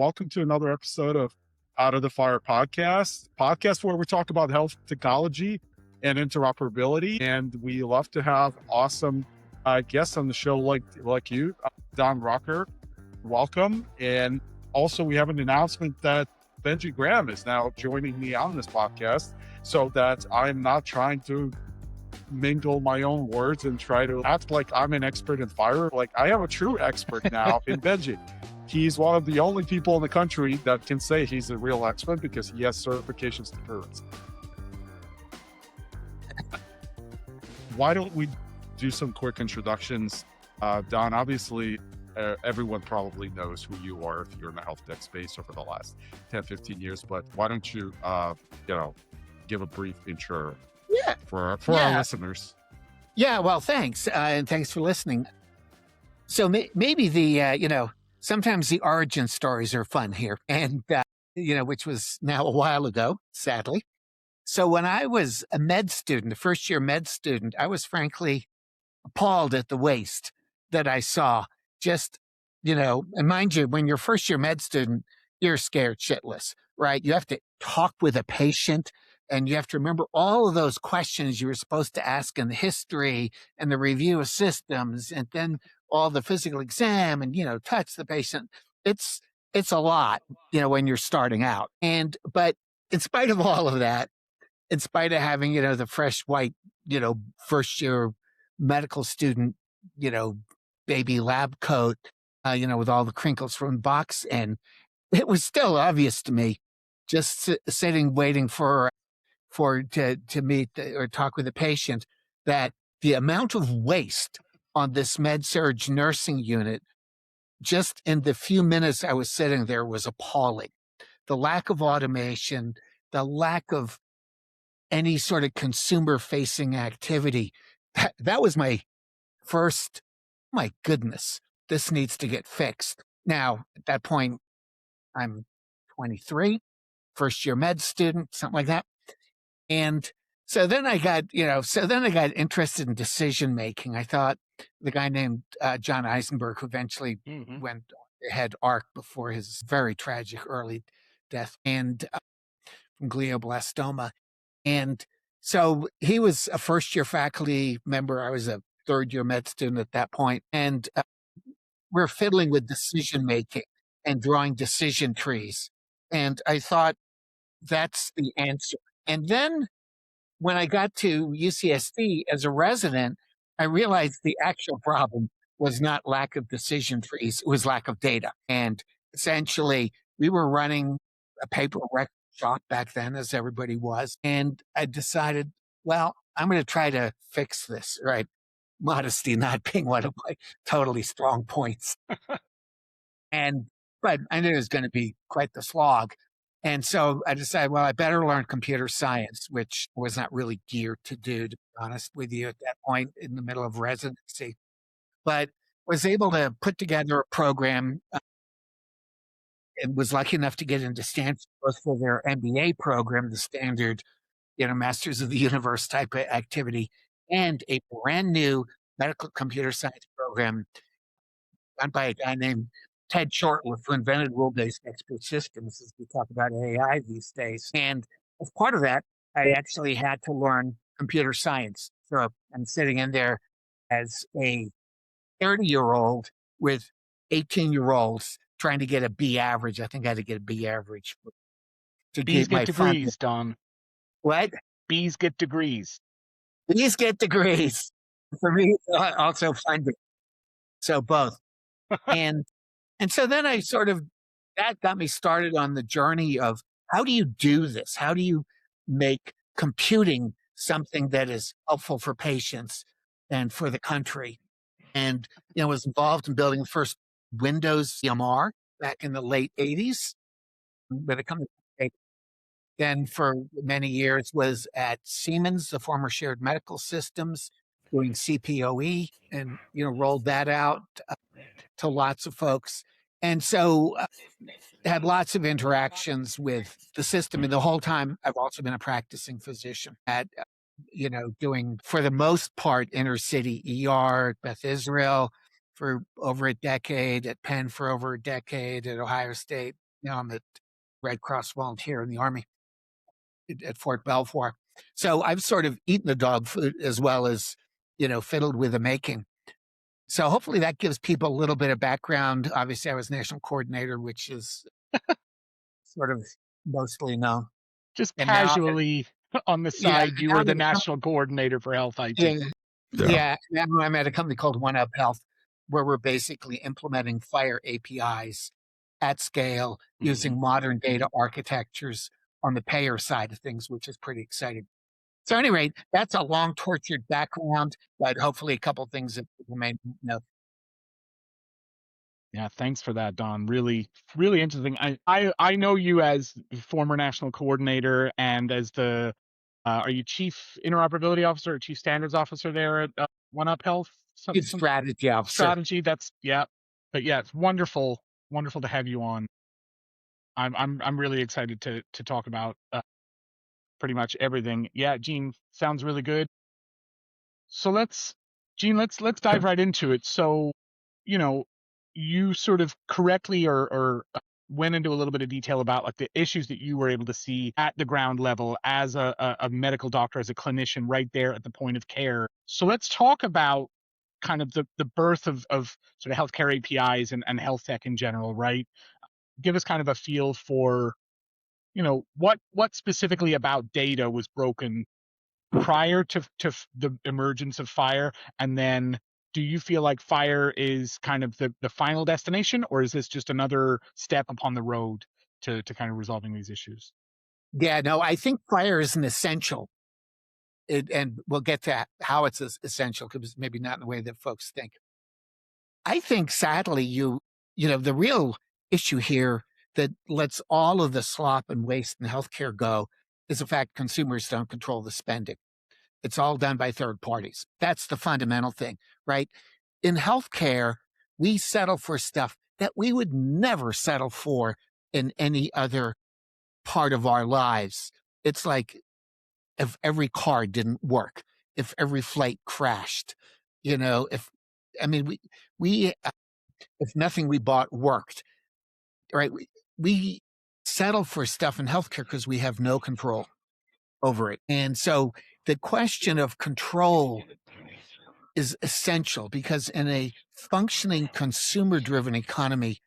welcome to another episode of Out of the FHIR podcast where we talk about health technology and interoperability. And we love to have awesome guests on the show like you, Don Rucker. Welcome. And also we have an announcement that Benji Graham is now joining me on this podcast, so that I'm not trying to mingle my own words and try to act like I'm an expert in FHIR. Like, I am a true expert now in Benji. He's one of the only people in the country that can say he's a real expert because he has certifications to prove it. Why don't we do some quick introductions? Don, obviously, everyone probably knows who you are if you're in the health tech space over the last 10, 15 years, but why don't you, give a brief intro for our listeners? Yeah, well, thanks. And thanks for listening. So maybe sometimes the origin stories are fun here, and, which was now a while ago, sadly. So when I was a first year med student, I was frankly appalled at the waste that I saw. Just, and mind you, when you're first year med student, you're scared shitless, right? You have to talk with a patient, and you have to remember all of those questions you were supposed to ask in the history and the review of systems, and then all the physical exam and, touch the patient. It's a lot, when you're starting out. But in spite of all of that, in spite of having, the fresh white, first year medical student, baby lab coat, with all the crinkles from the box, and it was still obvious to me, just sitting, waiting to meet or talk with the patient, that the amount of waste on this med-surg nursing unit, just in the few minutes I was sitting there, was appalling. The lack of automation, the lack of any sort of consumer-facing activity. That was my first, my goodness, this needs to get fixed. Now, at that point, I'm 23, first year med student, something like that. And so then I got interested in decision making. I thought the guy named John Eisenberg, who eventually had ARC before his very tragic early death, and from glioblastoma. And so he was a first year faculty member. I was a third year med student at that point. And we're fiddling with decision making and drawing decision trees. And I thought, that's the answer. And then when I got to UCSD as a resident, I realized the actual problem was not lack of decision trees, it was lack of data. And essentially, we were running a paper record shop back then, as everybody was. And I decided, well, I'm going to try to fix this, right? Modesty not being one of my totally strong points. But I knew it was going to be quite the slog. And so I decided, well, I better learn computer science, which was not really geared to do, to be honest with you, at that point in the middle of residency. But was able to put together a program and was lucky enough to get into Stanford both for their MBA program, the standard, Masters of the Universe type of activity, and a brand new medical computer science program run by a guy named Ted Shortliff, who invented rule-based expert systems, as we talk about AI these days. And as part of that, I actually had to learn computer science. So I'm sitting in there as a 30-year-old with 18-year-olds trying to get a B average. I think I had to get a B average to B's get my get degrees, Don. What? B's get degrees. B's get degrees. For me, also funding. So both. And so then that got me started on the journey of, how do you do this? How do you make computing something that is helpful for patients and for the country? And, was involved in building the first Windows EMR back in the late 80s with a company. Then for many years was at Siemens, the former Shared Medical Systems, doing CPOE, and, rolled that out to lots of folks. And so had lots of interactions with the system. And the whole time, I've also been a practicing physician at, doing, for the most part, inner city ER at Beth Israel for over a decade, at Penn for over a decade, at Ohio State Now I'm at Red Cross volunteer in the Army at Fort Belvoir. So I've sort of eaten the dog food as well as, fiddled with the making. So hopefully that gives people a little bit of background. Obviously, I was national coordinator, which is sort of mostly known. Just And now, casually on the yeah, side, you now were I'm the at a national coordinator for health IT. yeah, now I'm at a company called One Up Health, where we're basically implementing FHIR APIs at scale using modern data architectures on the payer side of things, which is pretty exciting. So, at any rate, that's a long, tortured background, but hopefully a couple things that people may know. Yeah, thanks for that, Don. Really, really interesting. I know you as former national coordinator and as the are you chief interoperability officer or chief standards officer there at One Up Health? Chief strategy officer. Strategy. That's yeah, but yeah, it's wonderful to have you on. I'm really excited to talk about pretty much everything. Yeah, Gene, sounds really good. So let's dive right into it. So, you sort of correctly or went into a little bit of detail about like the issues that you were able to see at the ground level as a medical doctor, as a clinician right there at the point of care. So let's talk about kind of the birth of sort of healthcare APIs and health tech in general, right? Give us kind of a feel for, what specifically about data was broken prior to the emergence of FHIR, and then do you feel like FHIR is kind of the final destination, or is this just another step upon the road to kind of resolving these issues? Yeah, no, I think FHIR is an essential. And we'll get to how it's essential, because maybe not in the way that folks think. I think, sadly, the real issue here that lets all of the slop and waste in healthcare go is the fact consumers don't control the spending. It's all done by third parties. That's the fundamental thing, right? In healthcare, we settle for stuff that we would never settle for in any other part of our lives. It's like if every car didn't work, if every flight crashed, if nothing we bought worked, right? We settle for stuff in healthcare because we have no control over it. And so the question of control is essential, because in a functioning consumer-driven economy,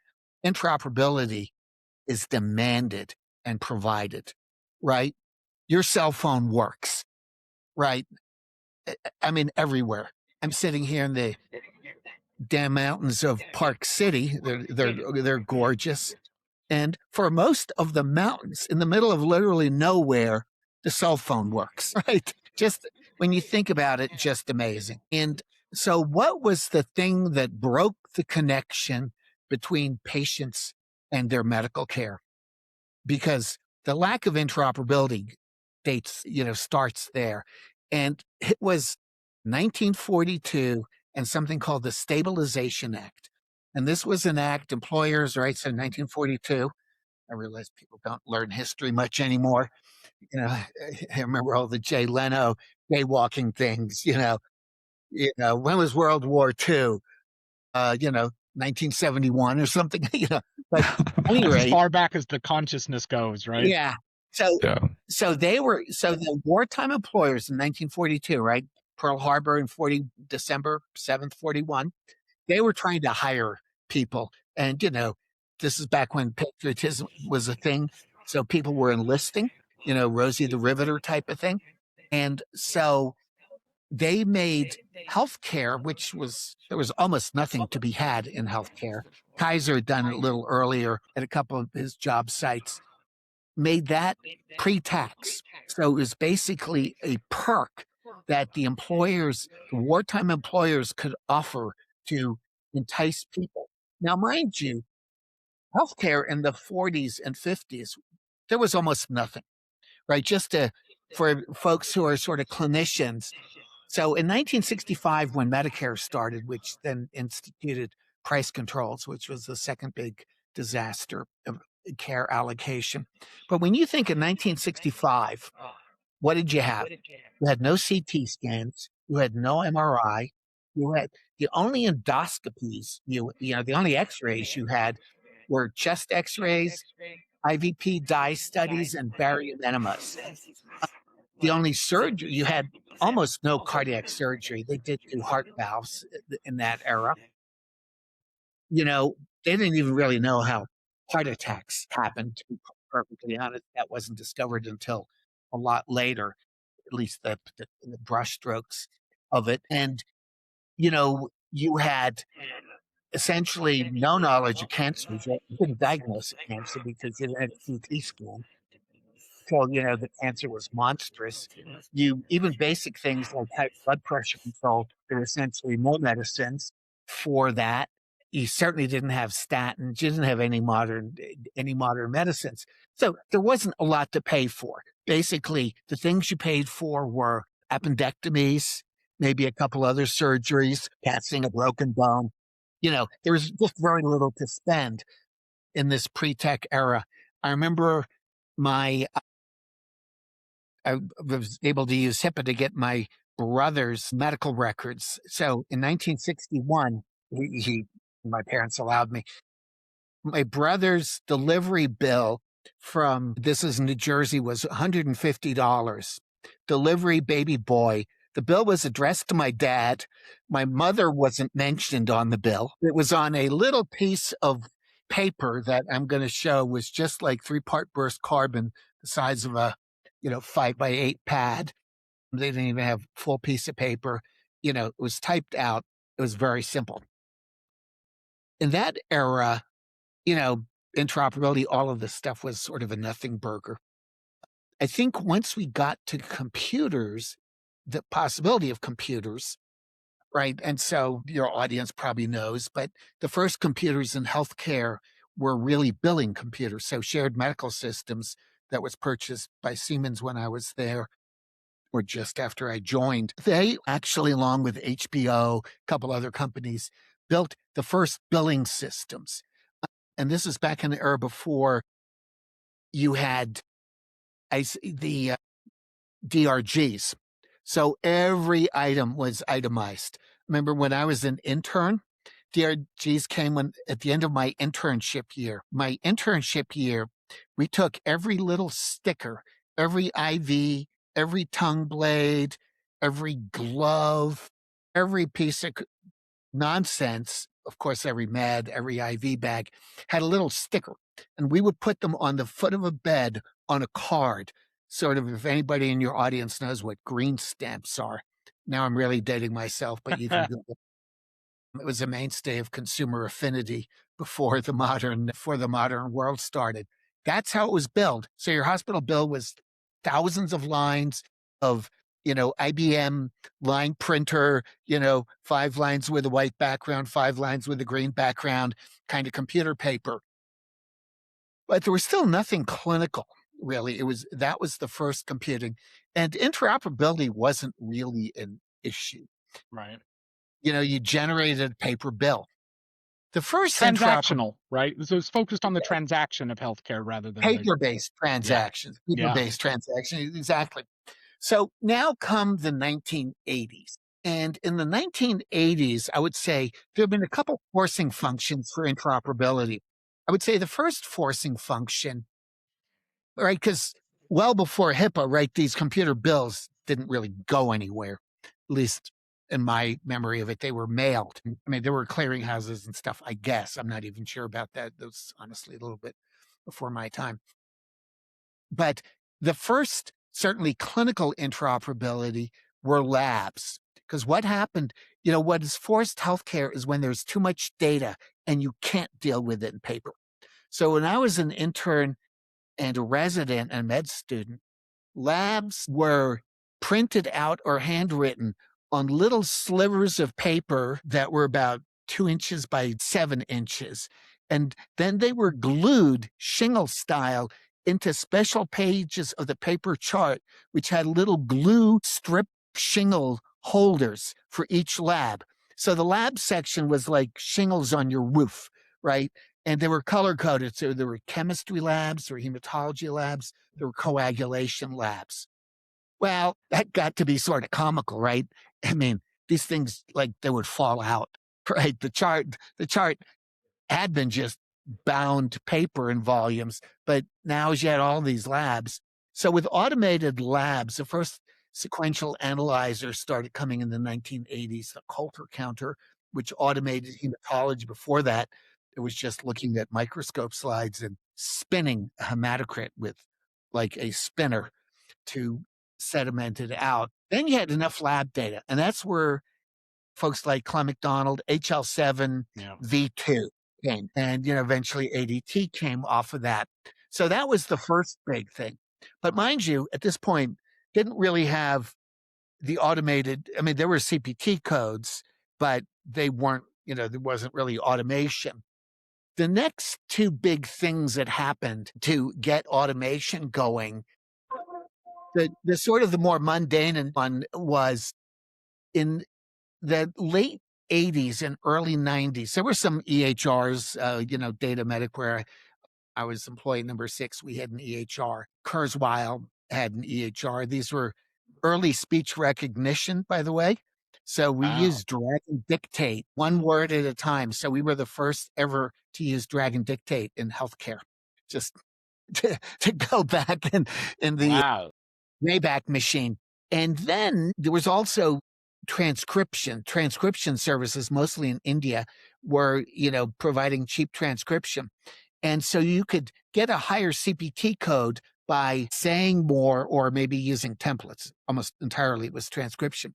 interoperability is demanded and provided, right? Your cell phone works, right? I mean, everywhere. I'm sitting here in the damn mountains of Park City. They're gorgeous. And for most of the mountains, in the middle of literally nowhere, the cell phone works, right? Just when you think about it, just amazing. And so what was the thing that broke the connection between patients and their medical care? Because the lack of interoperability starts there. And it was 1942 and something called the Stabilization Act. And this was an act employers, right? So 1942, I realize people don't learn history much anymore. I remember all the Jay Leno jaywalking things, when was World War II? 1971 or something, but anyway. As far back as the consciousness goes, right? Yeah. So the wartime employers in 1942, right? Pearl Harbor in December 7th, 41, they were trying to hire people. And, this is back when patriotism was a thing. So people were enlisting, Rosie the Riveter type of thing. And so they made healthcare, there was almost nothing to be had in healthcare. Kaiser had done it a little earlier at a couple of his job sites, made that pre-tax. So it was basically a perk that the wartime employers could offer to entice people. Now, mind you, healthcare in the 40s and 50s, there was almost nothing, right? For folks who are sort of clinicians. So in 1965, when Medicare started, which then instituted price controls, which was the second big disaster of care allocation. But when you think in 1965, what did you have? You had no CT scans. You had no MRI. You had the only endoscopies, the only x-rays you had were chest x-rays, IVP dye studies, and barium enemas. The only surgery, you had almost no cardiac surgery. They did do heart valves in that era. You know, they didn't even really know how heart attacks happened, to be perfectly honest. That wasn't discovered until a lot later, at least the brushstrokes of it. And, you know, you had essentially no knowledge of cancer. You couldn't diagnose cancer because you had CT scan. So, you know, the cancer was monstrous. Even basic things like high blood pressure control, there were essentially no medicines for that. You certainly didn't have statins. You didn't have any modern medicines. So there wasn't a lot to pay for. Basically, the things you paid for were appendectomies, maybe a couple other surgeries, patching a broken bone. You know, there was just very little to spend in this pre-tech era. I remember I was able to use HIPAA to get my brother's medical records. So in 1961, my parents allowed me, my brother's delivery bill this is New Jersey, was $150. Delivery baby boy. The bill was addressed to my dad. My mother wasn't mentioned on the bill. It was on a little piece of paper that I'm going to show, was just like 3-part burst carbon, the size of a 5x8 pad. They didn't even have a full piece of paper. It was typed out. It was very simple. In that era, interoperability, all of this stuff was sort of a nothing burger. I think once we got to computers, the possibility of computers, right? And so your audience probably knows, but the first computers in healthcare were really billing computers. So shared medical systems that was purchased by Siemens when I was there, or just after I joined. They actually, along with HBO, a couple other companies, built the first billing systems. And this is back in the era before you had the DRGs. So every item was itemized. Remember when I was an intern, DRGs came at the end of my internship year. My internship year, we took every little sticker, every IV, every tongue blade, every glove, every piece of nonsense. Of course, every med, every IV bag had a little sticker, and we would put them on the foot of a bed on a card. Sort of, if anybody in your audience knows what green stamps are. Now I'm really dating myself, but you can Google. It was a mainstay of consumer affinity before the modern world started. That's how it was billed. So your hospital bill was thousands of lines of, IBM line printer, 5 lines with a white background, 5 lines with a green background, kind of computer paper. But there was still nothing clinical, really. That was the first computing, and interoperability wasn't really an issue. Right. You generated a paper bill. The first transactional, right? So it's focused on the transaction of healthcare rather than paper-based transactions. Paper-based transactions, exactly. So now come the 1980s. And in the 1980s, I would say there have been a couple forcing functions for interoperability. I would say the first forcing function, right, because well before HIPAA, right, these computer bills didn't really go anywhere, at least in my memory of it. They were mailed. I mean, there were clearinghouses and stuff, I guess. I'm not even sure about that. That was honestly a little bit before my time. But the first, certainly clinical interoperability, were labs. Because what happened, what has forced healthcare is when there's too much data and you can't deal with it in paper. So when I was an intern and a resident and med student, labs were printed out or handwritten on little slivers of paper that were about 2 inches by 7 inches. And then they were glued shingle style into special pages of the paper chart, which had little glue strip shingle holders for each lab. So the lab section was like shingles on your roof, right? And they were color-coded. So there were chemistry labs, there were hematology labs, there were coagulation labs. Well, that got to be sort of comical, right? I mean, these things, like, they would fall out, right? The chart had been just bound paper in volumes, but now as you had all these labs. So with automated labs, the first sequential analyzer started coming in the 1980s, the Coulter counter, which automated hematology. Before that, it was just looking at microscope slides and spinning a hematocrit with like a spinner to sediment it out. Then you had enough lab data, and that's where folks like Clem McDonald, HL7 V2 came, and eventually ADT came off of that. So that was the first big thing. But mind you, at this point, didn't really have the automated. I mean, there were CPT codes, but they weren't. There wasn't really automation. The next two big things that happened to get automation going, the sort of the more mundane one was in the late 80s and early 90s. There were some EHRs, Data Medic, where I was employee number 6. We had an EHR. Kurzweil had an EHR. These were early speech recognition, by the way. So we used drag and dictate, one word at a time. So we were the first ever to use drag and dictate in healthcare, just to go back in the Wayback Machine. And then there was also transcription services, mostly in India, were, providing cheap transcription. And so you could get a higher CPT code by saying more or maybe using templates. Almost entirely it was transcription.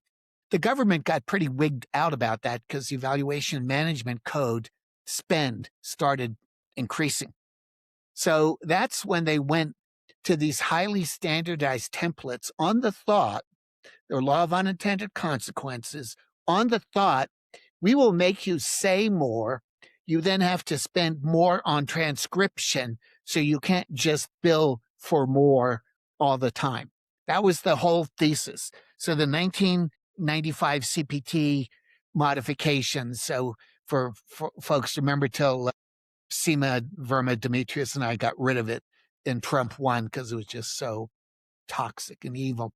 The government got pretty wigged out about that because the evaluation management code spend started increasing. So that's when they went to these highly standardized templates on the thought, their law of unintended consequences, on the thought, we will make you say more. You then have to spend more on transcription, so you can't just bill for more all the time. That was the whole thesis. So the 1995 CPT modifications, so for folks, remember till Seema Verma Demetrius and I got rid of it in Trump 1 because it was just so toxic and evil.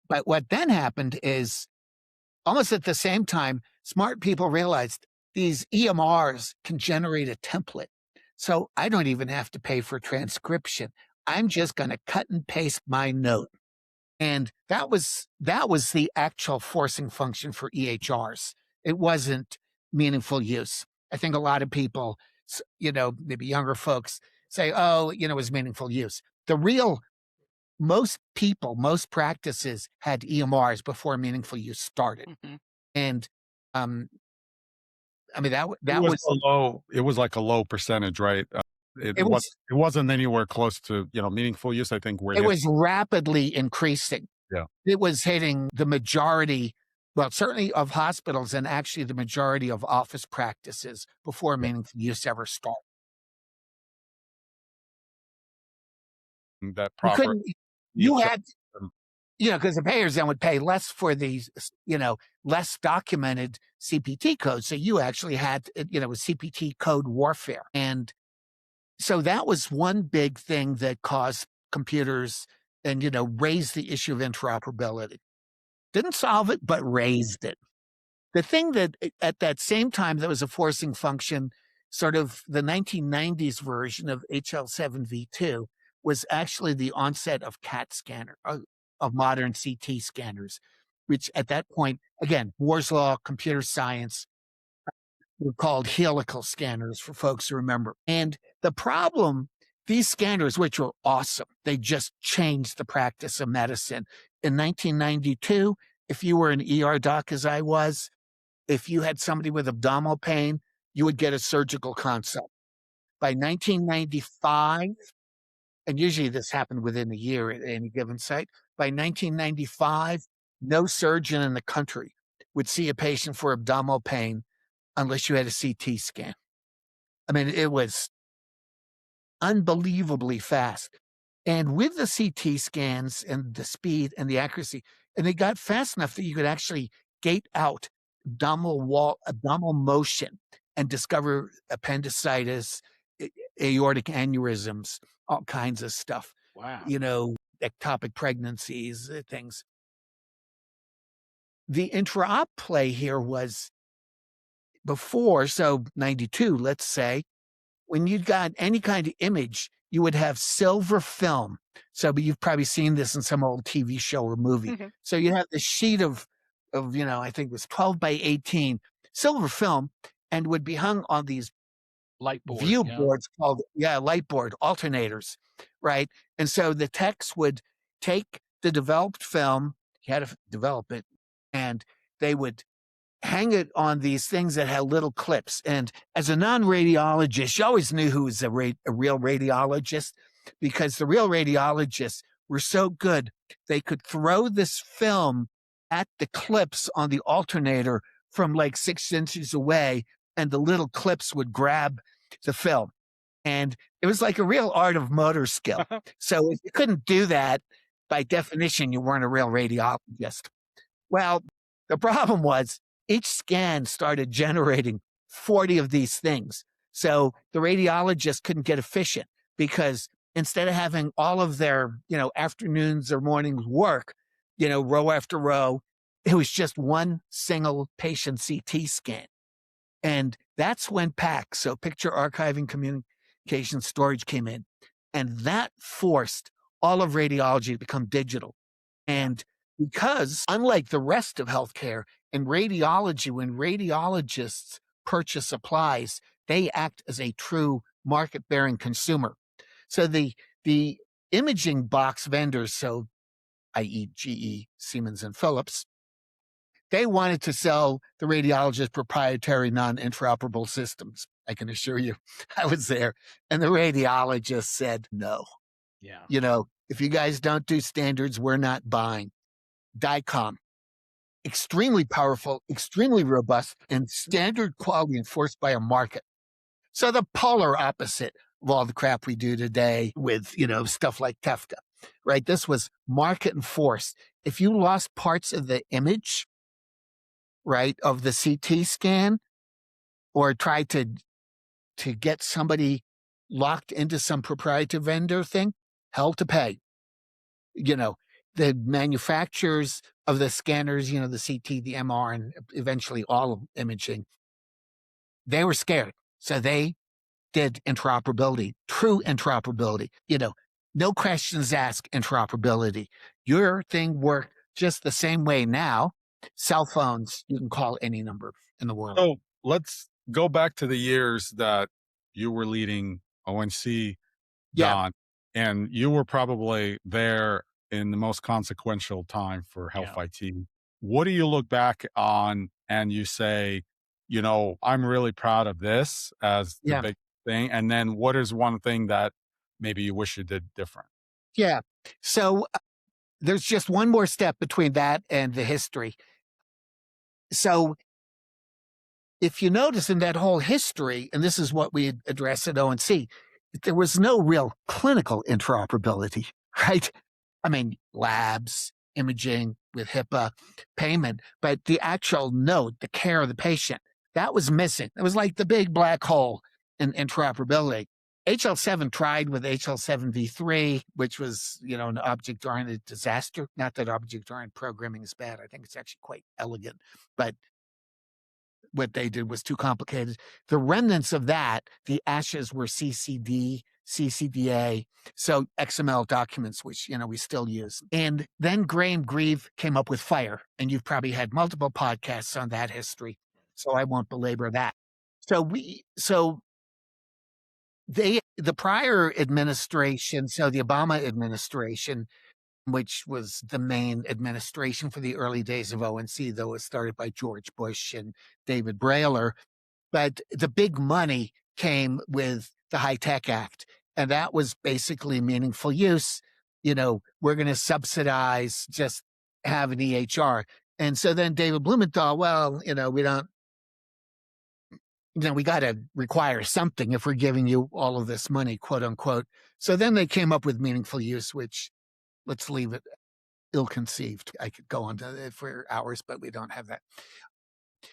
But what then happened is almost at the same time, smart people realized these EMRs can generate a template. So I don't even have to pay for transcription. I'm just going to cut and paste my note. And that was the actual forcing function for EHRs. It wasn't meaningful use. I think a lot of people, maybe younger folks say, it was meaningful use. Most practices had EMRs before meaningful use started. Mm-hmm. And, that was low. It was like a low percentage, right? It wasn't anywhere close to, meaningful use. I think it was rapidly increasing. Yeah. It was hitting the majority, well, certainly of hospitals and actually the majority of office practices before meaningful use ever started. That proper. You had, because the payers then would pay less for these, less documented CPT codes. So you actually had, CPT code warfare. And so that was one big thing that caused computers and, raised the issue of interoperability. Didn't solve it, but raised it. The thing that at that same time that was a forcing function, sort of the 1990s version of HL7V2, was actually the onset of CAT scanner, of modern CT scanners, which at that point, again, Moore's Law, computer science, were called helical scanners for folks who remember. And the problem, these scanners, which were awesome, they just changed the practice of medicine. In 1992, if you were an ER doc, as I was, if you had somebody with abdominal pain, you would get a surgical consult. By 1995, and usually this happened within a year at any given site, by 1995, no surgeon in the country would see a patient for abdominal pain unless you had a CT scan. I mean, it was unbelievably fast. And with the CT scans and the speed and the accuracy, and they got fast enough that you could actually gate out abdominal motion and discover appendicitis, aortic aneurysms, all kinds of stuff. Wow. Ectopic pregnancies, things. The intra-op play here was before, so 92, let's say, when you got any kind of image, you would have silver film. So, but you've probably seen this in some old TV show or movie. Mhm. So you have the sheet of, I think it was 12 by 18 silver film, and would be hung on these Light board. view Yeah. boards called, light board alternators, right? And so the techs would take the developed film, you had to develop it, and they would hang it on these things that had little clips. And as a non-radiologist, you always knew who was a real radiologist, because the real radiologists were so good. They could throw this film at the clips on the alternator from like 6 inches away, and the little clips would grab the film. And it was like a real art of motor skill. So if you couldn't do that, by definition, you weren't a real radiologist. Well, the problem was each scan started generating 40 of these things. So the radiologist couldn't get efficient, because instead of having all of their, afternoons or mornings work, row after row, it was just one single patient CT scan. And that's when PAC, so Picture Archiving Communication Storage, came in. And that forced all of radiology to become digital. And because, unlike the rest of healthcare, in radiology, when radiologists purchase supplies, they act as a true market-bearing consumer. So the imaging box vendors, so i.e. GE, Siemens, and Philips, they wanted to sell the radiologist proprietary non-interoperable systems. I can assure you, I was there. And the radiologist said, no. Yeah. If you guys don't do standards, we're not buying. DICOM, extremely powerful, extremely robust, and standard quality enforced by a market. So the polar opposite of all the crap we do today with, stuff like TEFCA, right? This was market enforced. If you lost parts of the image, right, of the CT scan, or tried to get somebody locked into some proprietary vendor thing, hell to pay. The manufacturers of the scanners, the CT, the MR, and eventually all of imaging, they were scared. So they did interoperability, true interoperability, no questions asked interoperability. Your thing worked just the same way now. Cell phones, you can call any number in the world. So let's go back to the years that you were leading ONC, John, and you were probably there in the most consequential time for health IT. What do you look back on and you say, I'm really proud of this as the big thing? And then what is one thing that maybe you wish you did different? Yeah. So there's just one more step between that and the history. So if you notice in that whole history, and this is what we addressed at ONC, there was no real clinical interoperability, right? I mean, labs, imaging with HIPAA, payment, but the actual node, the care of the patient, that was missing. It was like the big black hole in interoperability. HL7 tried with HL7v3, which was, an object-oriented disaster. Not that object-oriented programming is bad. I think it's actually quite elegant, but what they did was too complicated. The remnants of that, the ashes, were CCD, CCDA, so XML documents, which, we still use. And then Graham Grieve came up with FHIR, and you've probably had multiple podcasts on that history, so I won't belabor that. The prior administration, so the Obama administration, which was the main administration for the early days of ONC, though it was started by George Bush and David Brailer. But the big money came with the High-Tech Act, and that was basically meaningful use. We're going to subsidize just have an EHR. And so then David Blumenthal, we don't, we got to require something if we're giving you all of this money, quote unquote. So then they came up with meaningful use, which, let's leave it ill-conceived. I could go on to it for hours, but we don't have that.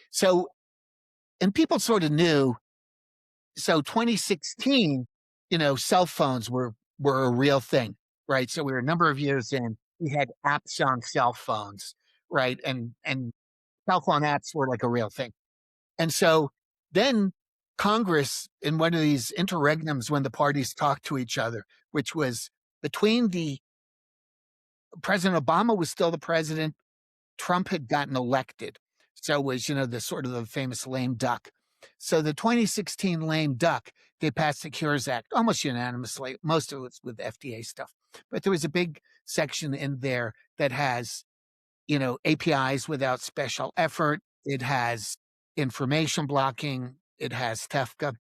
So, and people sort of knew. So 2016, cell phones were a real thing, right? So we were a number of years in. We had apps on cell phones, right? And cell phone apps were like a real thing. And so then Congress, in one of these interregnums when the parties talked to each other, which was between President Obama was still the president, Trump had gotten elected. So was, the sort of the famous lame duck. So the 2016 lame duck, they passed the Cures Act almost unanimously. Most of it was with FDA stuff. But there was a big section in there that has, APIs without special effort. It has information blocking. It has TEFCA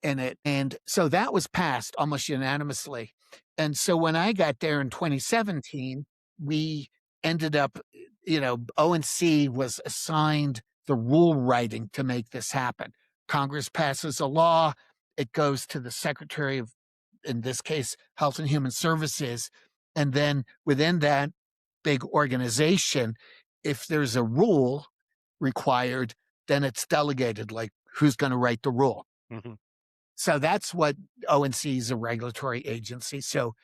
in it. And so that was passed almost unanimously. And so when I got there in 2017, we ended up, ONC was assigned the rule writing to make this happen. Congress passes a law. It goes to the Secretary of, in this case, Health and Human Services. And then within that big organization, if there's a rule required, then it's delegated, like who's going to write the rule. Mm-hmm. So that's what ONC is, a regulatory agency. So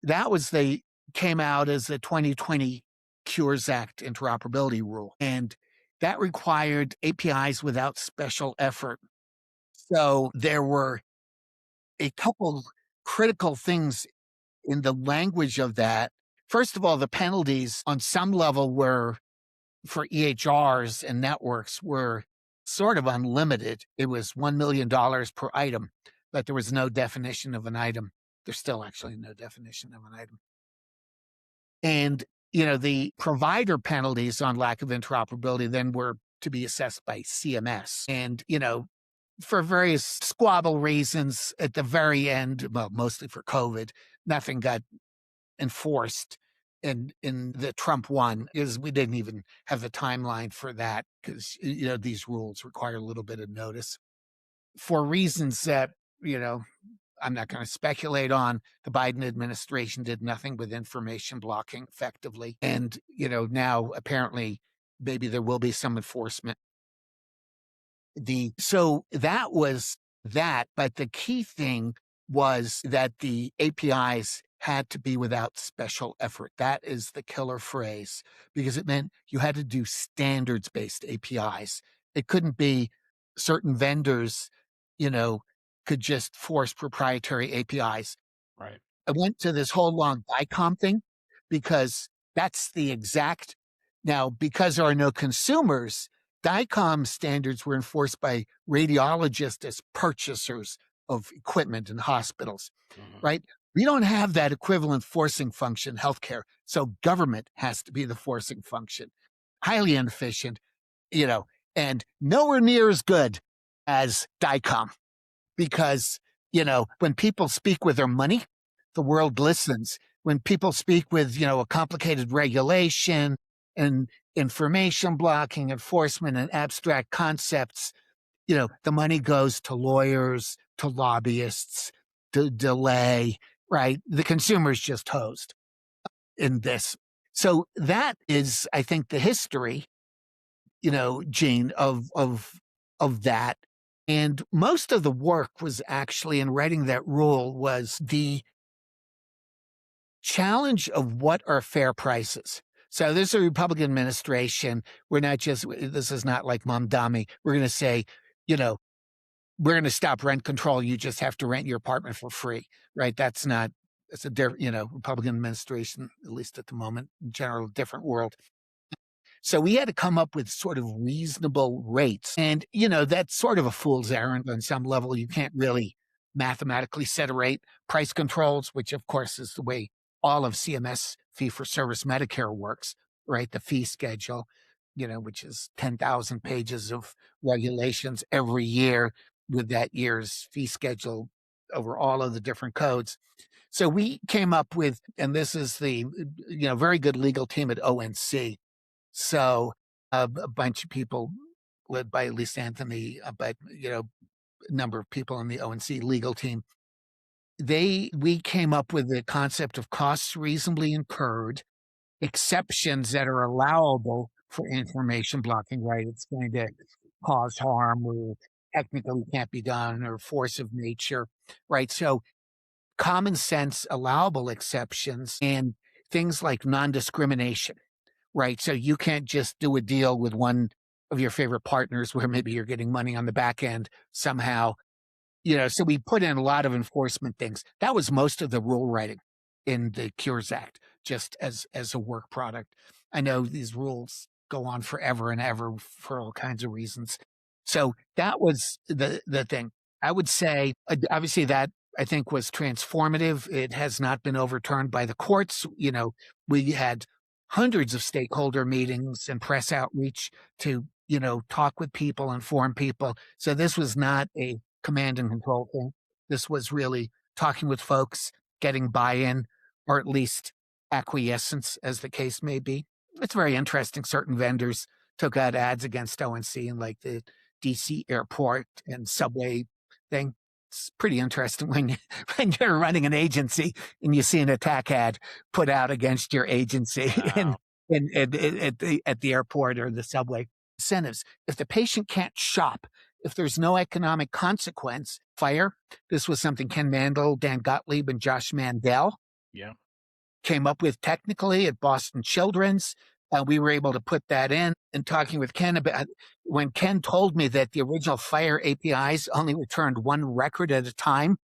that was, they came out as the 2020 Cures Act interoperability rule. And that required APIs without special effort. So there were a couple critical things in the language of that. First of all, the penalties on some level were, for EHRs and networks, were sort of unlimited. It was $1 million per item, but there was no definition of an item. There's still actually no definition of an item. And, the provider penalties on lack of interoperability then were to be assessed by CMS. And, for various squabble reasons at the very end, well, mostly for COVID, nothing got enforced in the Trump one, is we didn't even have the timeline for that because, these rules require a little bit of notice. For reasons that, I'm not going to speculate on, the Biden administration did nothing with information blocking effectively. And, now apparently maybe there will be some enforcement. So that was that. But the key thing was that the APIs had to be without special effort. That is the killer phrase, because it meant you had to do standards-based APIs. It couldn't be certain vendors, could just force proprietary APIs. Right. I went to this whole long DICOM thing because that's the exact, now because there are no consumers, DICOM standards were enforced by radiologists as purchasers of equipment in hospitals, right? We don't have that equivalent forcing function in healthcare. So government has to be the forcing function. Highly inefficient, and nowhere near as good as DICOM. Because, when people speak with their money, the world listens. When people speak with, a complicated regulation and information blocking, enforcement, and abstract concepts, the money goes to lawyers, to lobbyists, to delay, right? The consumer's just hosed in this. So that is, I think, the history, Gene, of that. And most of the work was actually in writing that rule was the challenge of what are fair prices. So this is a Republican administration. This is not like Mamdani. We're going to say, we're going to stop rent control. You just have to rent your apartment for free, right? It's a different, Republican administration, at least at the moment, in general, different world. So we had to come up with sort of reasonable rates. And, that's sort of a fool's errand on some level. You can't really mathematically set a rate. Price controls, which of course is the way all of CMS fee-for-service Medicare works, right? The fee schedule, which is 10,000 pages of regulations every year with that year's fee schedule over all of the different codes. So we came up with, and this is the, very good legal team at ONC. So a bunch of people led by at least Anthony, but, a number of people on the ONC legal team. We came up with the concept of costs reasonably incurred, exceptions that are allowable for information blocking, right? It's going to cause harm or technically can't be done or force of nature, right? So common sense allowable exceptions and things like non-discrimination. Right. So you can't just do a deal with one of your favorite partners where maybe you're getting money on the back end somehow. So we put in a lot of enforcement things. That was most of the rule writing in the Cures Act, just as a work product. I know these rules go on forever and ever for all kinds of reasons. So that was the thing. I would say, obviously, that I think was transformative. It has not been overturned by the courts. We had hundreds of stakeholder meetings and press outreach to, talk with people, inform people. So this was not a command and control thing. This was really talking with folks, getting buy-in, or at least acquiescence, as the case may be. It's very interesting. Certain vendors took out ads against ONC in like the DC airport and subway thing. It's pretty interesting when you're running an agency and you see an attack ad put out against your agency Wow. at the airport or the subway. Incentives. If the patient can't shop, if there's no economic consequence, FHIR. This was something Ken Mandel, Dan Gottlieb, and Josh Mandel came up with technically at Boston Children's. We were able to put that in. And talking with Ken about when Ken told me that the original FHIR APIs only returned one record at a time,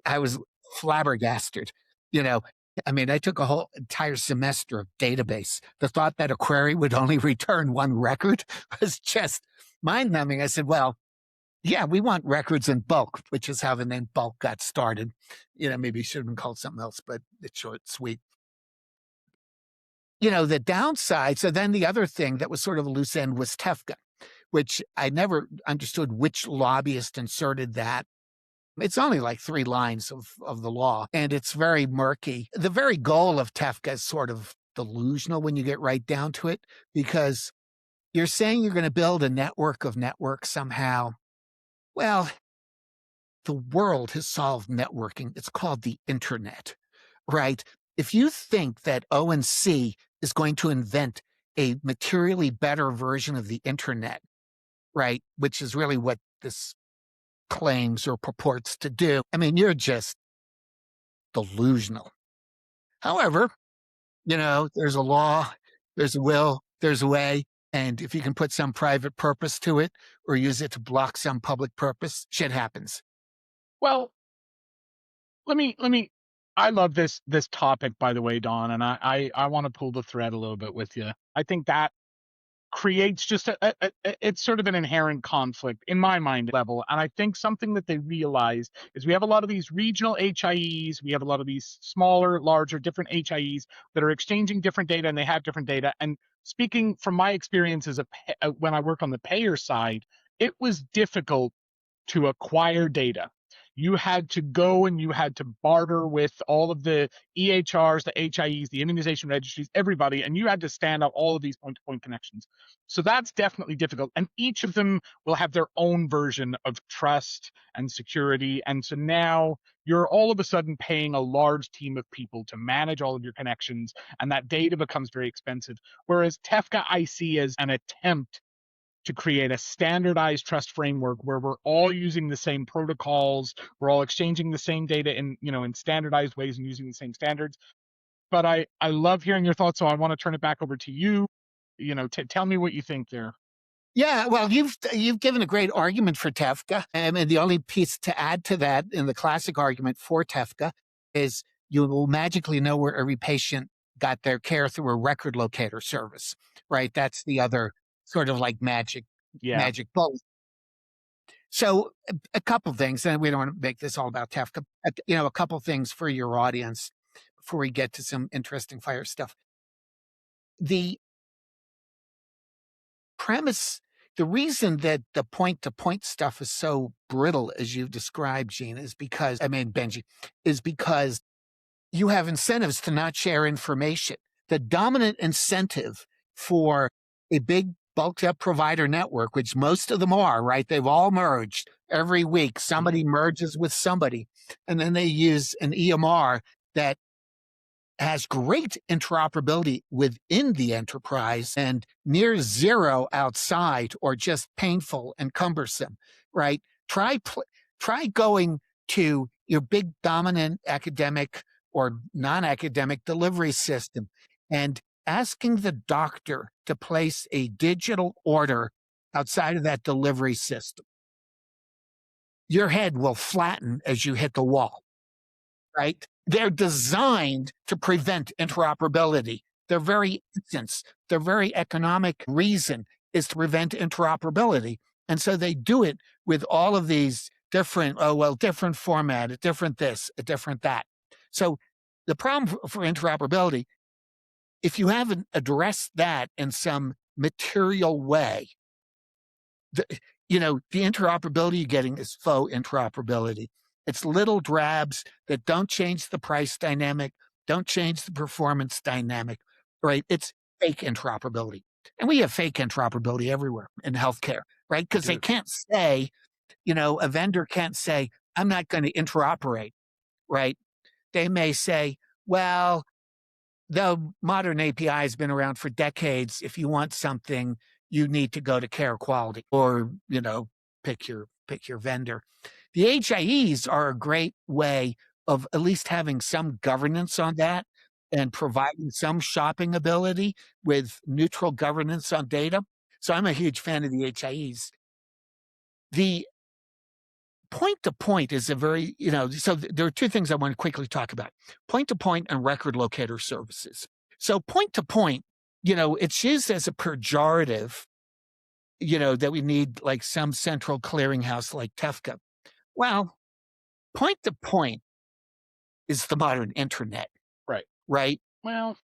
I was flabbergasted. I took a whole entire semester of database. The thought that a query would only return one record was just mind-numbing. I said, well, yeah, we want records in bulk, which is how the name bulk got started. Maybe it should have been called something else, but it's short, sweet. The downside, so then the other thing that was sort of a loose end was TEFCA, which I never understood which lobbyist inserted that. It's only like 3 lines of the law, and it's very murky. The very goal of TEFCA is sort of delusional when you get right down to it, because you're saying you're going to build a network of networks somehow. Well, the world has solved networking. It's called the internet, right? If you think that ONC is going to invent a materially better version of the internet, right, which is really what this claims or purports to do, you're just delusional. However, there's a law, there's a will, there's a way. And if you can put some private purpose to it or use it to block some public purpose, shit happens. Well, I love this topic, by the way, Don, and I want to pull the thread a little bit with you. I think that creates just it's sort of an inherent conflict in my mind level. And I think something that they realize is we have a lot of these regional HIEs, we have a lot of these smaller, larger, different HIEs that are exchanging different data, and they have different data. And speaking from my experience as when I work on the payer side, it was difficult to acquire data. You had to go and you had to barter with all of the EHRs, the HIEs, the immunization registries, everybody, and you had to stand up all of these point-to-point connections. So that's definitely difficult. And each of them will have their own version of trust and security. And so now you're all of a sudden paying a large team of people to manage all of your connections, and that data becomes very expensive. Whereas TEFCA I see as an attempt to create a standardized trust framework where we're all using the same protocols, we're all exchanging the same data in standardized ways and using the same standards. But I love hearing your thoughts, so I want to turn it back over to you. Tell me what you think there. Yeah, well, you've given a great argument for TEFCA, and the only piece to add to that in the classic argument for TEFCA is you will magically know where every patient got their care through a record locator service, right? That's the other sort of like magic bullet. So a couple things, and we don't want to make this all about TEFCA. A couple things for your audience before we get to some interesting FHIR stuff. The premise, the reason that the point-to-point stuff is so brittle, as you've described, Gene, Benji, is because you have incentives to not share information. The dominant incentive for a big bulked up provider network, which most of them are, right? They've all merged every week. Somebody merges with somebody, and then they use an EMR that has great interoperability within the enterprise and near zero outside, or just painful and cumbersome, right? Try going to your big dominant academic or non-academic delivery system and asking the doctor to place a digital order outside of that delivery system, your head will flatten as you hit the wall, right? They're designed to prevent interoperability. Their very essence, their very economic reason is to prevent interoperability. And so they do it with all of these different, different format, a different this, a different that. So the problem for interoperability, if you haven't addressed that in some material way, the interoperability you're getting is faux interoperability. It's little drabs that don't change the price dynamic, don't change the performance dynamic, right? It's fake interoperability. And we have fake interoperability everywhere in healthcare, right? Because they can't say, a vendor can't say, I'm not going to interoperate, right? They may say, well, the modern API has been around for decades. If you want something, you need to go to Care Quality or, pick your vendor. The HIEs are a great way of at least having some governance on that and providing some shopping ability with neutral governance on data. So I'm a huge fan of the HIEs. The point-to-point is a very, so there are two things I want to quickly talk about. Point-to-point and record locator services. So point-to-point, it's used as a pejorative, that we need like some central clearinghouse like TEFCA. Well, point-to-point is the modern internet. Right. Right? Well,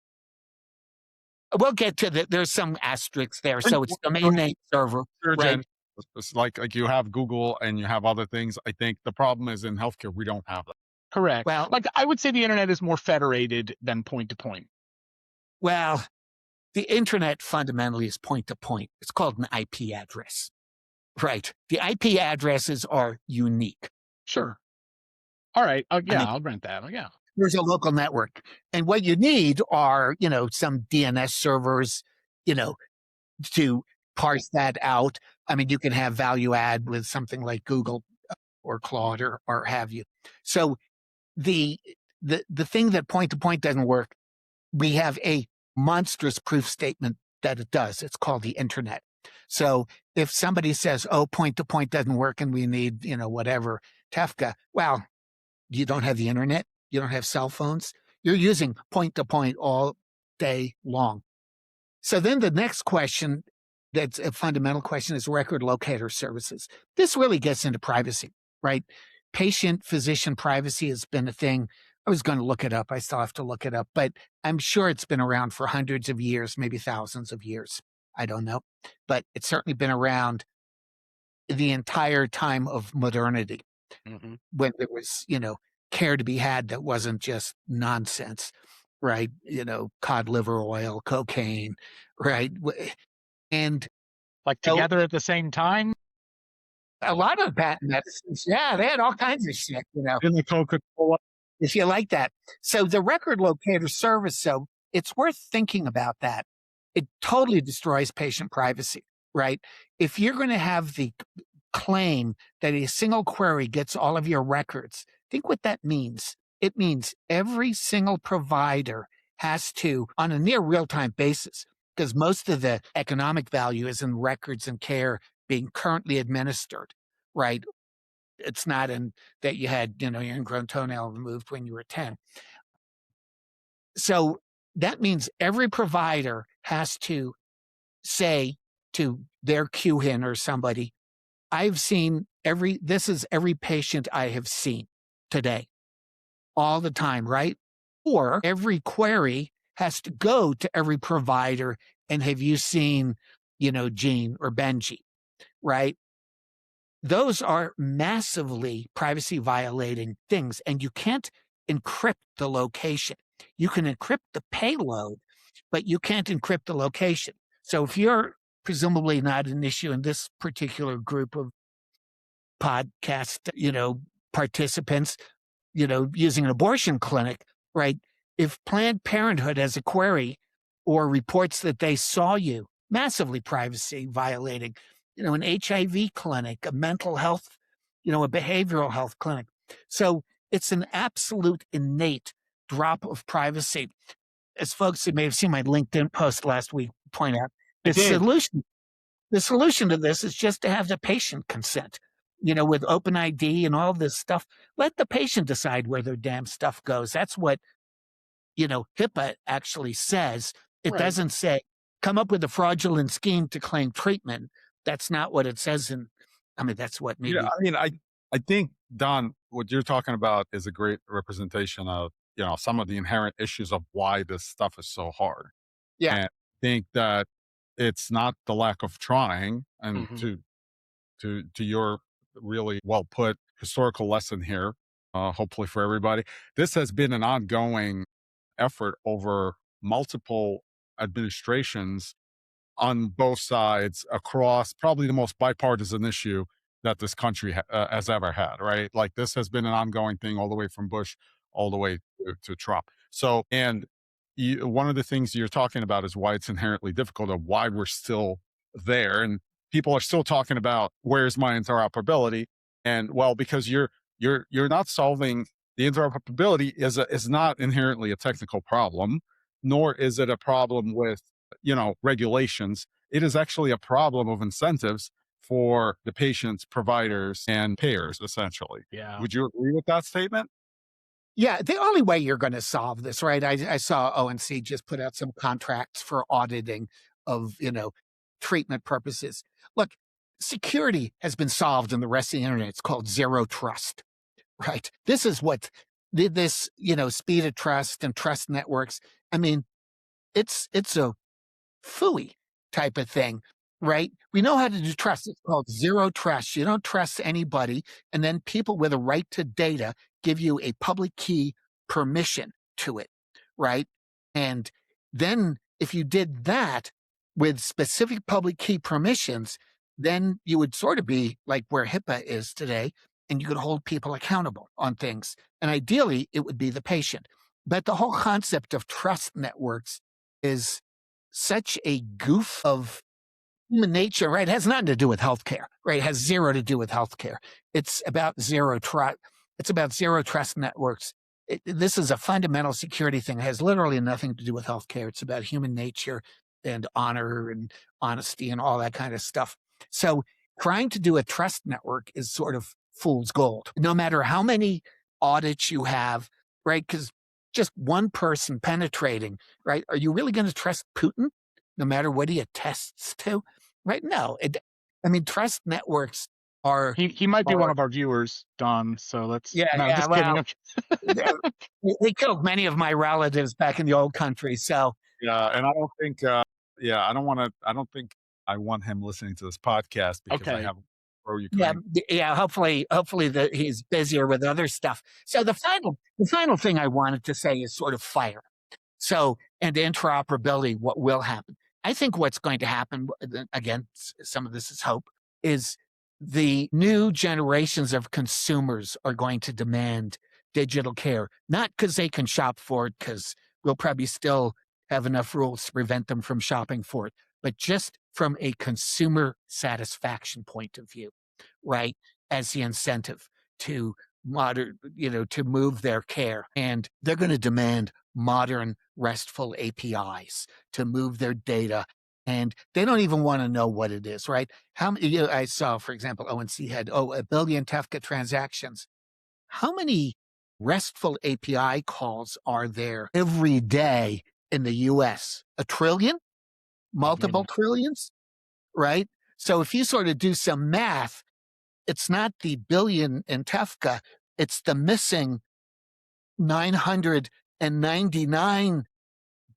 we'll get to that. There's some asterisks there. So it's domain name server. Right? It's like you have Google and you have other things. I think the problem is in healthcare, we don't have that. Correct. Well, I would say the internet is more federated than point-to-point. Well, the internet fundamentally is point-to-point. It's called an IP address. Right. The IP addresses are unique. Sure. All right. I'll grant that. Yeah. There's a local network. And what you need are, some DNS servers, to parse that out. I mean, you can have value add with something like Google or Claude or have you. So the thing that point-to-point doesn't work, we have a monstrous proof statement that it does. It's called the internet. So if somebody says, point-to-point doesn't work and we need, whatever, TEFCA, well, you don't have the internet. You don't have cell phones. You're using point-to-point all day long. So then the next question, that's a fundamental question, is record locator services. This really gets into privacy, right? Patient-physician privacy has been a thing. I was going to look it up. I still have to look it up, but I'm sure it's been around for hundreds of years, maybe thousands of years. I don't know, but it's certainly been around the entire time of modernity, when there was, care to be had that wasn't just nonsense, right? Cod liver oil, cocaine, right? And together at the same time. A lot of patent medicines, yeah, they had all kinds of shit, In the Coca-Cola. if you like that. So the record locator service, so it's worth thinking about that. It totally destroys patient privacy, right? If you're going to have the claim that a single query gets all of your records, think what that means. It means every single provider has to, on a near real-time basis, because most of the economic value is in records and care being currently administered, right? It's not in that you had, your ingrown toenail removed when you were 10. So that means every provider has to say to their QHIN or somebody, this is every patient I have seen today, all the time, right? Or every query has to go to every provider and have you seen, Gene or Benji, right? Those are massively privacy violating things, and you can't encrypt the location. You can encrypt the payload, but you can't encrypt the location. So if you're presumably not an issue in this particular group of podcast, participants, using an abortion clinic, right? If Planned Parenthood has a query or reports that they saw you, massively privacy violating, an HIV clinic, a mental health, a behavioral health clinic. So it's an absolute innate drop of privacy. as folks who may have seen my LinkedIn post last week point out, I the did. solution to this is just to have the patient consent. With OpenID and all this stuff, let the patient decide where their damn stuff goes. That's what, HIPAA actually says. It Right. doesn't say come up with a fraudulent scheme to claim treatment. That's not what it says. That's what maybe. Yeah, I think, Don, what you're talking about is a great representation of, some of the inherent issues of why this stuff is so hard. Yeah. And I think that it's not the lack of trying, and Mhm. to your really well put historical lesson here, hopefully for everybody, this has been an ongoing effort over multiple administrations on both sides across probably the most bipartisan issue that this country has ever had, right? Like this has been an ongoing thing all the way from Bush all the way to Trump. So, and one of the things you're talking about is why it's inherently difficult and why we're still there. And people are still talking about where's my interoperability? And well, because you're not solving the interoperability is not inherently a technical problem, nor is it a problem with regulations. It is actually a problem of incentives for the patients, providers, and payers, essentially. Yeah. Would you agree with that statement? Yeah, the only way you're going to solve this, right? I saw ONC just put out some contracts for auditing of, treatment purposes. Look, security has been solved in the rest of the internet. It's called zero trust, right? This is what this, speed of trust and trust networks. It's a phooey type of thing, right? We know how to do trust. It's called zero trust. You don't trust anybody. And then people with a right to data give you a public key permission to it, right? And then if you did that with specific public key permissions, then you would sort of be like where HIPAA is today, and you could hold people accountable on things. And ideally, it would be the patient. But the whole concept of trust networks is such a goof of human nature, right? It has nothing to do with healthcare, right? It has zero to do with healthcare. It's about zero trust. It's about zero trust networks. This is a fundamental security thing. It has literally nothing to do with healthcare. It's about human nature and honor and honesty and all that kind of stuff. So trying to do a trust network is sort of fool's gold. No matter how many audits you have, right? Because just one person penetrating, right? Are you really going to trust Putin no matter what he attests to? Right? No. Trust networks are. He might be one of our viewers, Don. So let's. Yeah, No, I'm yeah. just Well, kidding. they killed many of my relatives back in the old country. So Yeah, and I don't think. I don't want to. I don't think I want him listening to this podcast because I Okay. have pro Ukraine. yeah. Hopefully he's busier with other stuff. So the final thing I wanted to say is sort of FHIR. So, and interoperability, what will happen? I think what's going to happen, again, some of this is hope, is the new generations of consumers are going to demand digital care, not because they can shop for it, because we'll probably still have enough rules to prevent them from shopping for it, but just from a consumer satisfaction point of view, right? As the incentive to to move their care. And they're going to demand modern RESTful APIs to move their data. And they don't even want to know what it is, right? How many, I saw, for example, ONC had, 1 billion Kafka transactions. How many RESTful API calls are there every day in the US? A trillion? Multiple trillions? Right? So if you sort of do some math, it's not the billion in Kafka, it's the missing 999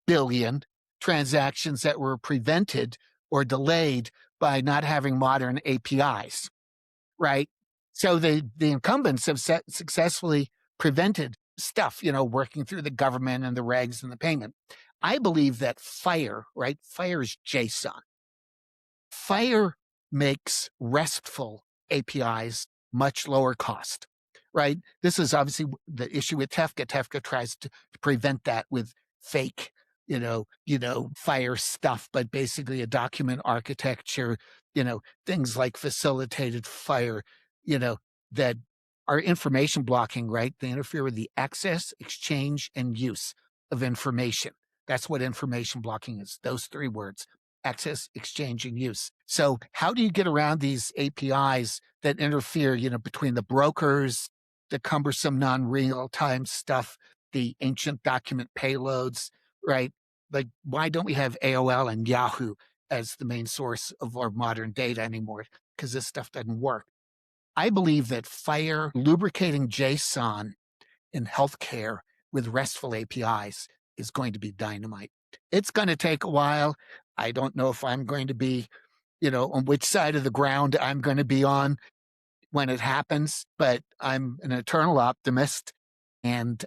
billion transactions that were prevented or delayed by not having modern APIs, right? So the incumbents have successfully prevented stuff, working through the government and the regs and the payment. I believe that FHIR, right? FHIR is JSON. FHIR makes RESTful APIs much lower cost, right? This is obviously the issue with Kafka. Kafka tries to prevent that with fake, FHIR stuff, but basically a document architecture, things like facilitated FHIR, that are information blocking, right? They interfere with the access, exchange, and use of information, That's what information blocking is. Those 3 words: access, exchange, and use. So how do you get around these APIs that interfere, between the brokers, the cumbersome non-real-time stuff, the ancient document payloads, right? Like, why don't we have AOL and Yahoo as the main source of our modern data anymore? Because this stuff doesn't work. I believe that FHIR lubricating JSON in healthcare with RESTful APIs is going to be dynamite. It's going to take a while. I don't know if I'm going to be, on which side of the ground I'm going to be on when it happens, but I'm an eternal optimist. And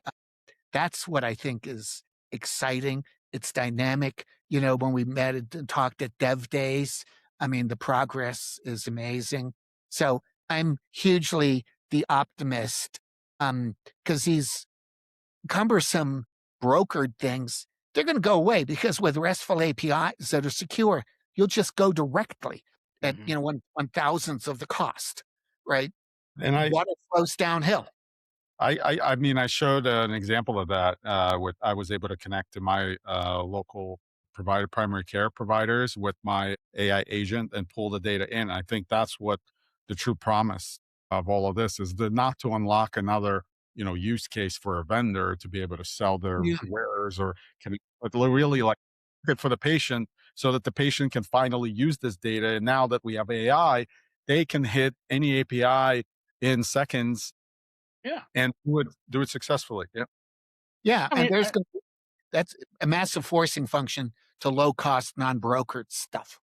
that's what I think is exciting. It's dynamic. When we met and talked at Dev Days, I mean, the progress is amazing. So I'm hugely the optimist, because these cumbersome brokered things, they're going to go away, because with RESTful APIs that are secure, you'll just go directly at, Mhm. 1/1000th of the cost, right? And Water flows downhill. I mean, I showed an example of that. With I was able to connect to my local provider, primary care providers, with my AI agent and pull the data in. I think that's what the true promise of all of this is: not to unlock another use case for a vendor to be able to sell their Yeah. wares, but really like good for the patient, so that the patient can finally use this data. And now that we have AI, they can hit any API in seconds Yeah. and do it successfully. Yeah. Yeah. I And mean, that's a massive forcing function to low cost, non-brokered stuff.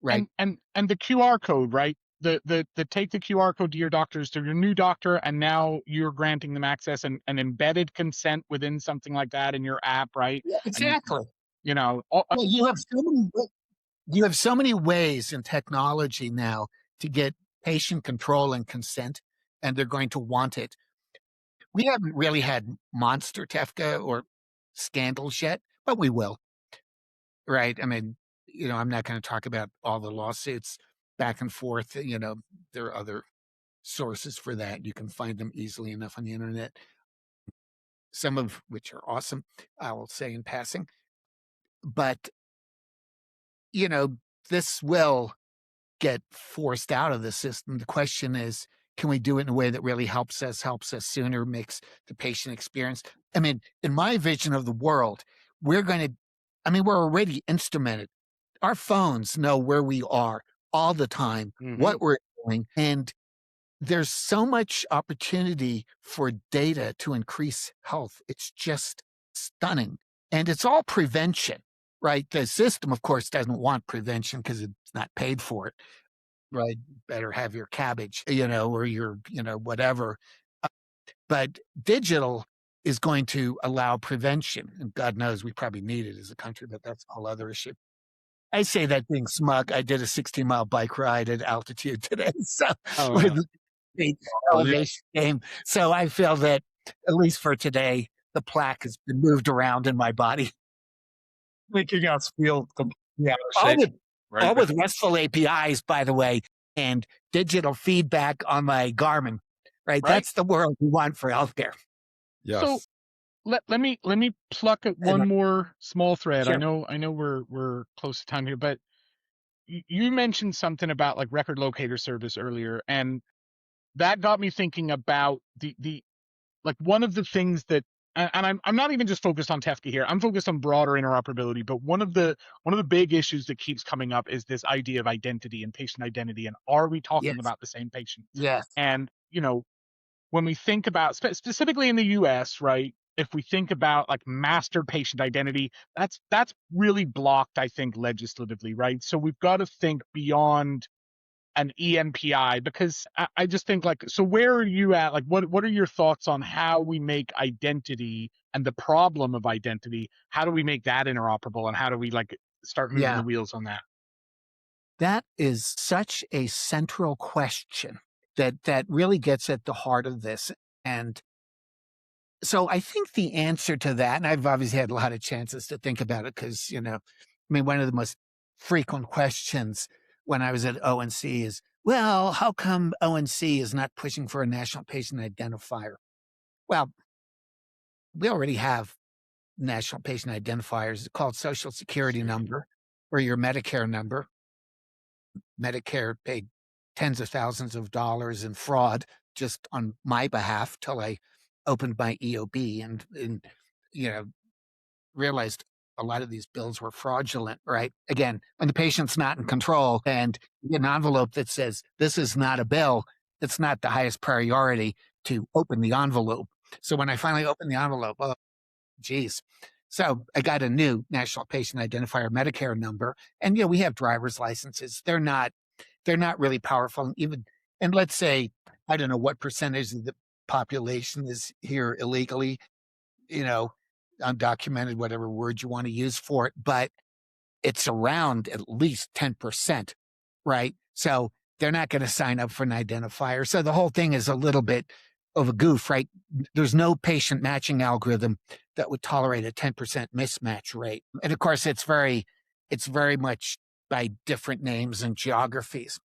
Right. and the QR code, right? The take the QR code to your doctors, to your new doctor, and now you're granting them access and an embedded consent within something like that in your app, right? Yeah, And exactly. all, Well, you have so many ways in technology now to get patient control and consent, and they're going to want it. We haven't really had monster Tefka or scandals yet, but we will, right? I mean, I'm not going to talk about all the lawsuits back and forth. There are other sources for that. You can find them easily enough on the internet, some of which are awesome, I will say in passing. But, this will get forced out of the system. The question is, can we do it in a way that really helps us sooner, makes the patient experience? I mean, in my vision of the world, we're already instrumented. Our phones know where we are all the time, what we're doing. And there's so much opportunity for data to increase health. It's just stunning. And it's all prevention, right? The system, of course, doesn't want prevention because it's not paid for it, right? Better have your cabbage, or your, whatever. But digital is going to allow prevention. And God knows we probably need it as a country, but that's a whole other issue. I say that being smug. I did a 16-mile bike ride at altitude today. So with the elevation game. So I feel that, at least for today, the plaque has been moved around in my body. Making us feel completely out of All shape. with, Right. all with RESTful APIs, by the way, and digital feedback on my Garmin. Right? That's the world we want for healthcare. Yes. So let me pluck at one more small thread. Sure. I know we're close to time here, but you mentioned something about like record locator service earlier, and that got me thinking about the like one of the things that, and I'm not even just focused on Tefka here. I'm focused on broader interoperability. But one of the big issues that keeps coming up is this idea of identity and patient identity, and are we talking Yes. about the same patient? Yes. And when we think about specifically in the U.S., right? If we think about like master patient identity, that's really blocked, I think, legislatively, right? So we've got to think beyond an EMPI, because I just think like, so where are you at? Like, what are your thoughts on how we make identity and the problem of identity? How do we make that interoperable, and how do we like start moving the wheels on that? That is such a central question that really gets at the heart of this. And so I think the answer to that, and I've obviously had a lot of chances to think about it because, one of the most frequent questions when I was at ONC is, well, how come ONC is not pushing for a national patient identifier? Well, we already have national patient identifiers called Social Security number or your Medicare number. Medicare paid tens of thousands of dollars in fraud just on my behalf till I opened my EOB and realized a lot of these bills were fraudulent, right? Again, when the patient's not in control and you get an envelope that says, this is not a bill, it's not the highest priority to open the envelope. So when I finally opened the envelope, oh, geez. So I got a new national patient identifier Medicare number. And we have driver's licenses. They're not really powerful. And let's say, I don't know what percentage of the population is here illegally, undocumented, whatever word you want to use for it, but it's around at least 10%, right? So they're not going to sign up for an identifier. So the whole thing is a little bit of a goof, right? There's no patient matching algorithm that would tolerate a 10% mismatch rate. And of course, it's very much by different names and geographies.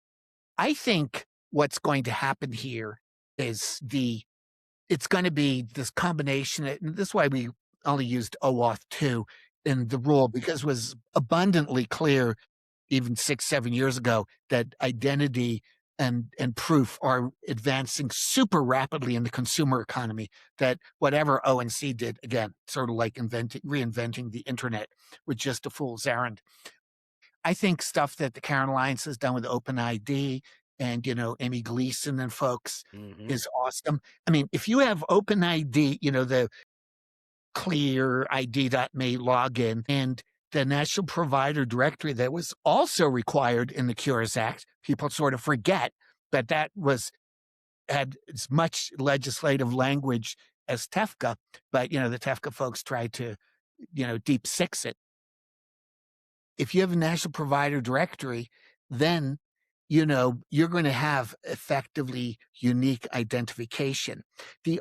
I think what's going to happen here is it's going to be this combination, and this is why we only used OAuth 2 in the rule, because it was abundantly clear even 6-7 years ago that identity and proof are advancing super rapidly in the consumer economy, that whatever ONC did, again, sort of like reinventing the internet, was just a fool's errand. I think stuff that the Karen Alliance has done with OpenID and, Amy Gleason and folks is awesome. I mean, if you have OpenID, the clear ID.me login and the National Provider Directory that was also required in the Cures Act, people sort of forget that had as much legislative language as TEFCA, but, the TEFCA folks tried to, deep six it. If you have a National Provider Directory, then, you're going to have effectively unique identification. The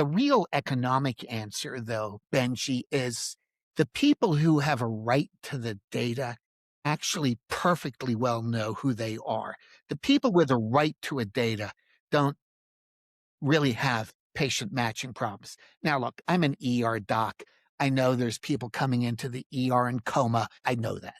real economic answer, though, Benji, is the people who have a right to the data actually perfectly well know who they are. The people with a right to a data don't really have patient matching problems. Now, look, I'm an ER doc. I know there's people coming into the ER in coma. I know that.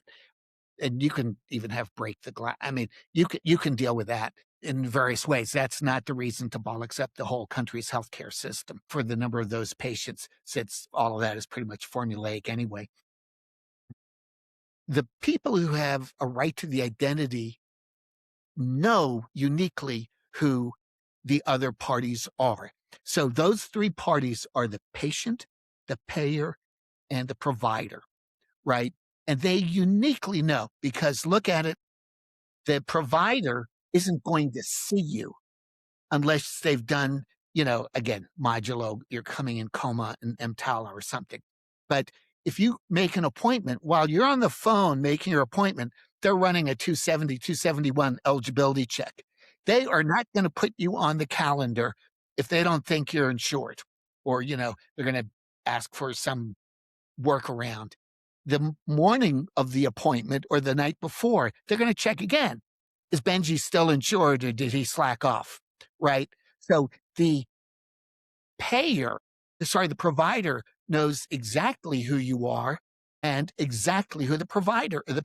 And you can even have break the glass. I mean, you can deal with that in various ways. That's not the reason to bollocks up the whole country's healthcare system for the number of those patients, since all of that is pretty much formulaic anyway. The people who have a right to the identity know uniquely who the other parties are. So those three parties are the patient, the payer, and the provider, right? And they uniquely know, because look at it, the provider isn't going to see you unless they've done, again, modulo, you're coming in coma and EMTALA or something. But if you make an appointment, while you're on the phone making your appointment, they're running a 270, 271 eligibility check. They are not going to put you on the calendar if they don't think you're insured, or, they're going to ask for some workaround. The morning of the appointment or the night before, they're going to check again. Is Benji still insured, or did he slack off? Right? So the provider knows exactly who you are and exactly who the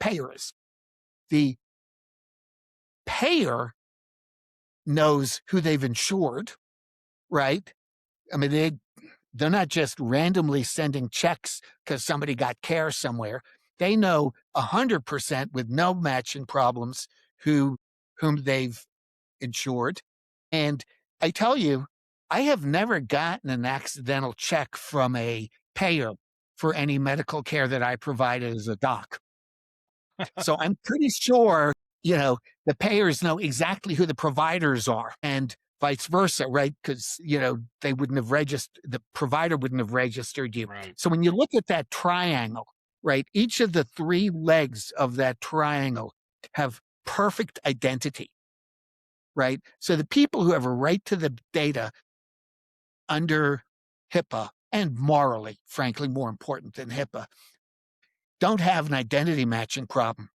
payer is. The payer knows who they've insured, right? I mean, they're not just randomly sending checks because somebody got care somewhere. They know 100% with no matching problems whom they've insured. And I tell you, I have never gotten an accidental check from a payer for any medical care that I provided as a doc. So I'm pretty sure, the payers know exactly who the providers are, and vice versa, right? Because, they wouldn't have the provider wouldn't have registered you. Right. So when you look at that triangle, right, each of the three legs of that triangle have perfect identity, right? So the people who have a right to the data under HIPAA, and morally, frankly, more important than HIPAA, don't have an identity matching problem.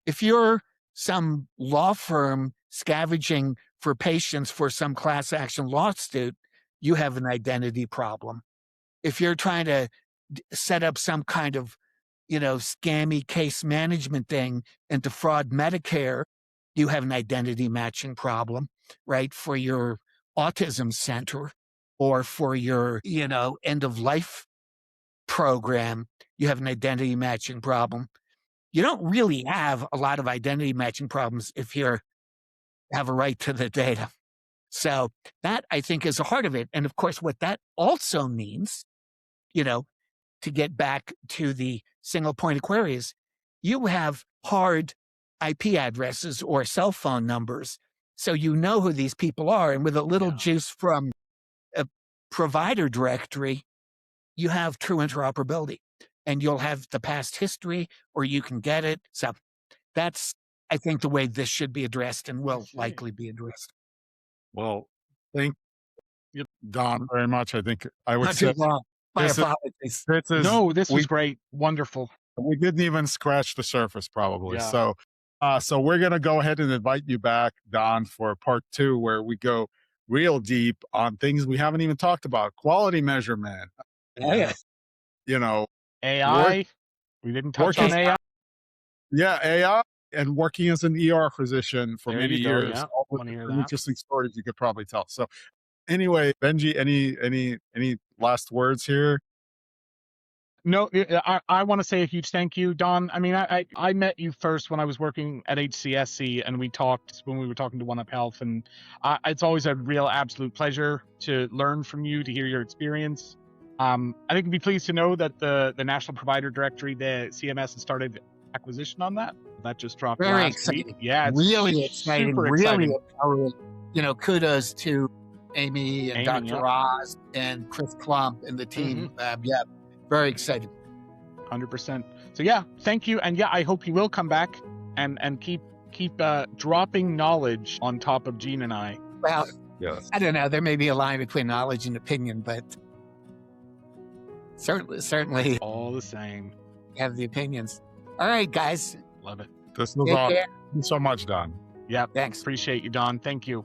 If you're some law firm scavenging for patients for some class action lawsuit, you have an identity problem. if you're trying to set up some kind of, scammy case management thing and defraud Medicare, you have an identity matching problem, right? For your autism center or for your, end of life program, you have an identity matching problem. You don't really have a lot of identity matching problems if you have a right to the data. So that, I think, is the heart of it. And of course, what that also means, to get back to the single point of query is you have hard IP addresses or cell phone numbers. So you know who these people are. And with a little juice from a provider directory, you have true interoperability. And you'll have the past history, or you can get it. So that's, I think, the way this should be addressed and will likely be addressed. Well, thank you, Don, very much. I think I would Not say too long. My this apologies. This was great. Wonderful. we didn't even scratch the surface, probably. Yeah. So we're going to go ahead and invite you back, Don, for part 2, where we go real deep on things we haven't even talked about. Quality measurement. Yeah. AI. We didn't touch on AI. Yeah, AI, and working as an ER physician for There many you go, years. yeah. All Wanna the hear that. interesting stories you could probably tell. So anyway, Benji, any last words here? No, I want to say a huge thank you, Don. I mean, I met you first when I was working at HCSC, and we talked when we were talking to One Up Health, and it's always a real absolute pleasure to learn from you, to hear your experience. I think you'd be pleased to know that the National Provider Directory, the CMS, has started acquisition on that. That just dropped Very last exciting. week. Yeah, it's Really exciting. super Really exciting. empowering. Kudos to Amy and Amy, Dr. yeah. Oz and Chris Klump and the team. Yeah, very excited. 100%. So yeah, thank you, and yeah, I hope you will come back and keep dropping knowledge on top of Gene and I. Well, Yes. I don't know. There may be a line between knowledge and opinion, but certainly All the same. have the opinions. All right, guys. Love it. This was Take awesome. care. Thank you so much, Don. Yeah, Thanks. appreciate you, Don. Thank you.